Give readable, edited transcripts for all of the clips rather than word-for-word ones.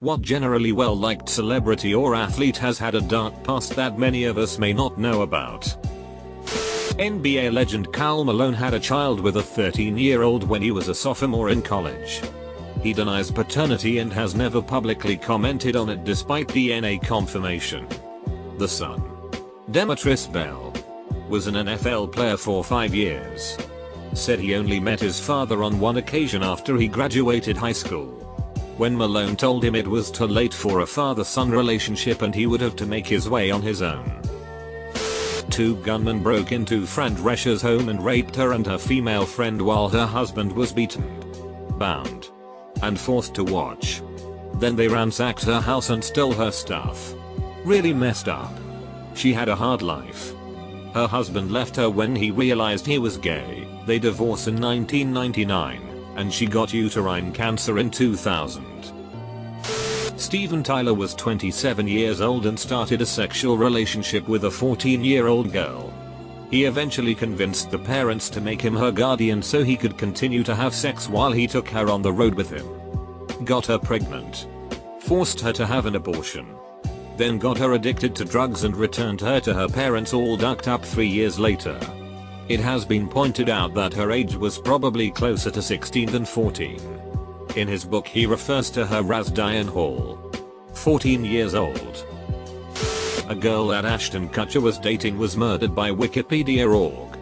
What generally well-liked celebrity or athlete has had a dark past that many of us may not know about? NBA legend Karl Malone had a child with a 13-year-old when he was a sophomore in college. He denies paternity and has never publicly commented on it despite DNA confirmation. The son, Demetris Bell, was an NFL player for 5 years. Said he only met his father on one occasion after he graduated high school. When Malone told him it was too late for a father-son relationship and he would have to make his way on his own. 2 gunmen broke into Fran Drescher's home and raped her and her female friend while her husband was beaten, bound, and forced to watch. Then they ransacked her house and stole her stuff. Really messed up. She had a hard life. Her husband left her when he realized he was gay. They divorced in 1999, and she got uterine cancer in 2000. Steven Tyler was 27 years old and started a sexual relationship with a 14-year-old girl. He eventually convinced the parents to make him her guardian so he could continue to have sex while he took her on the road with him. Got her pregnant. Forced her to have an abortion. Then got her addicted to drugs and returned her to her parents all ducked up 3 years later. It has been pointed out that her age was probably closer to 16 than 14. In his book he refers to her as Diane Hall, 14 years old. A girl that Ashton Kutcher was dating was murdered by Wikipedia.org.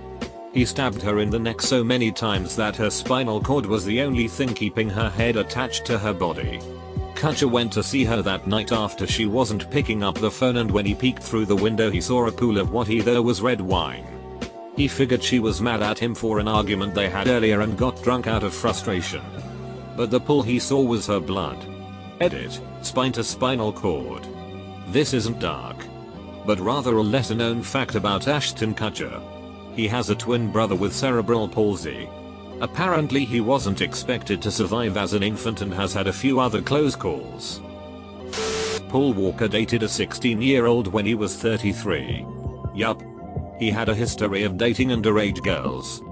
He stabbed her in the neck so many times that her spinal cord was the only thing keeping her head attached to her body. Kutcher went to see her that night after she wasn't picking up the phone, and when he peeked through the window he saw a pool of what he thought was red wine. He figured she was mad at him for an argument they had earlier and got drunk out of frustration. But the pool he saw was her blood. Edit, spine to spinal cord. This isn't dark, but rather a lesser known fact about Ashton Kutcher. He has a twin brother with cerebral palsy. Apparently he wasn't expected to survive as an infant and has had a few other close calls. Paul Walker dated a 16-year-old when he was 33. Yup. He had a history of dating underage girls.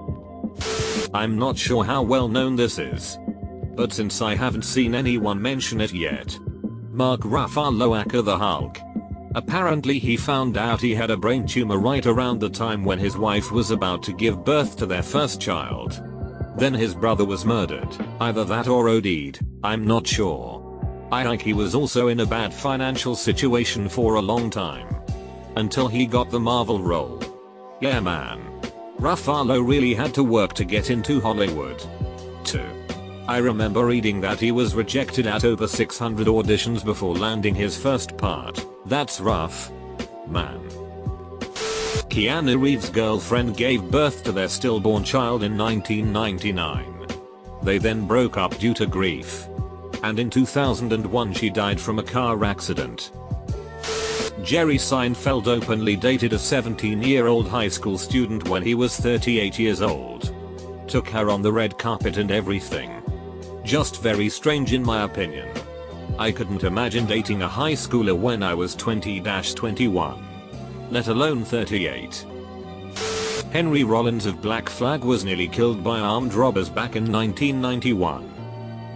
I'm not sure how well known this is, but since I haven't seen anyone mention it yet. Mark Ruffalo the Hulk. Apparently he found out he had a brain tumor right around the time when his wife was about to give birth to their first child. Then his brother was murdered, either that or OD'd, I'm not sure. I think he was also in a bad financial situation for a long time. Until he got the Marvel role. Yeah man. Ruffalo really had to work to get into Hollywood. 2. I remember reading that he was rejected at over 600 auditions before landing his first part. That's rough. Man. Keanu Reeves' girlfriend gave birth to their stillborn child in 1999. They then broke up due to grief. And in 2001 she died from a car accident. Jerry Seinfeld openly dated a 17-year-old high school student when he was 38 years old. Took her on the red carpet and everything. Just very strange in my opinion. I couldn't imagine dating a high schooler when I was 20-21. Let alone 38. Henry Rollins of Black Flag was nearly killed by armed robbers back in 1991.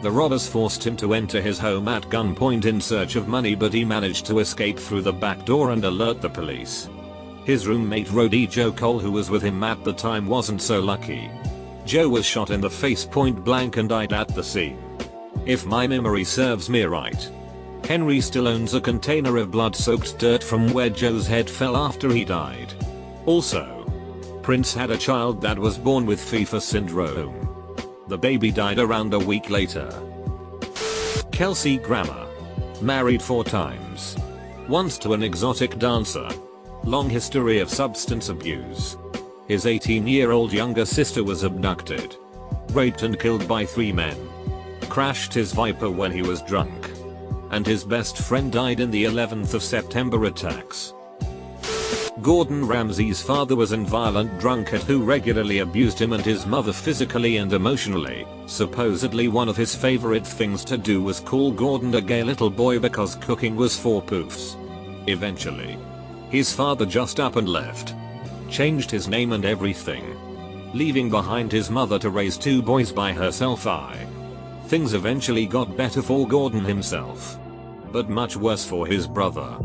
The robbers forced him to enter his home at gunpoint in search of money, but he managed to escape through the back door and alert the police. His roommate roadie Joe Cole, who was with him at the time, wasn't so lucky. Joe was shot in the face point blank and died at the scene. If my memory serves me right, Henry still owns a container of blood-soaked dirt from where Joe's head fell after he died. Also, Prince had a child that was born with FIFA syndrome. The baby died around a week later. Kelsey Grammer. Married 4 times. Once to an exotic dancer. Long history of substance abuse. His 18-year-old younger sister was abducted, raped and killed by 3 men. Crashed his Viper when he was drunk. And his best friend died in the 11th of September attacks. Gordon Ramsay's father was a violent drunkard who regularly abused him and his mother physically and emotionally. Supposedly one of his favorite things to do was call Gordon a gay little boy because cooking was for poofs. Eventually, his father just up and left. Changed his name and everything. Leaving behind his mother to raise 2 boys by herself. Things eventually got better for Gordon himself. but much worse for his brother,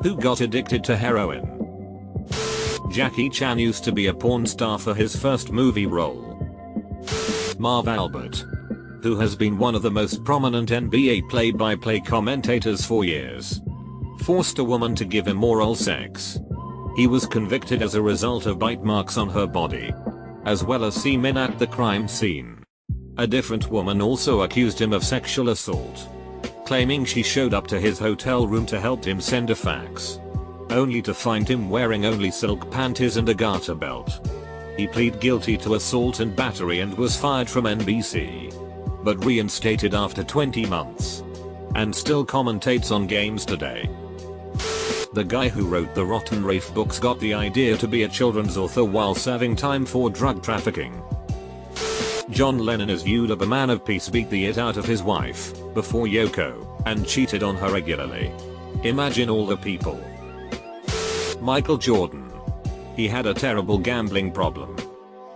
who got addicted to heroin. Jackie Chan used to be a porn star for his first movie role. Marv Albert, who has been one of the most prominent NBA play-by-play commentators for years, forced a woman to give him oral sex. He was convicted as a result of bite marks on her body, as well as semen at the crime scene. A different woman also accused him of sexual assault, claiming she showed up to his hotel room to help him send a fax, only to find him wearing only silk panties and a garter belt. He pleaded guilty to assault and battery and was fired from NBC, but reinstated after 20 months, and still commentates on games today. The guy who wrote the Rotten Rafe books got the idea to be a children's author while serving time for drug trafficking. John Lennon is viewed as a man of peace, beat the it out of his wife before Yoko and cheated on her regularly. Imagine all the people. Michael Jordan. He had a terrible gambling problem,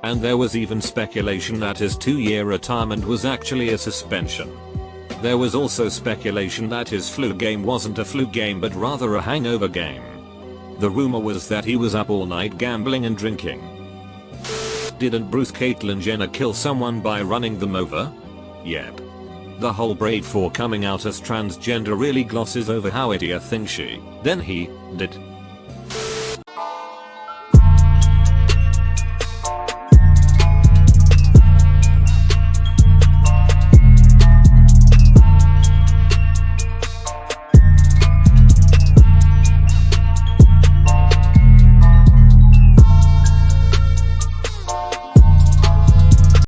and there was even speculation that his 2-year retirement was actually a suspension. There was also speculation that his flu game wasn't a flu game but rather a hangover game. The rumor was that he was up all night gambling and drinking. Didn't Bruce Caitlyn Jenner kill someone by running them over? Yep. The whole braid for coming out as transgender really glosses over how idiot thing she, then he, did.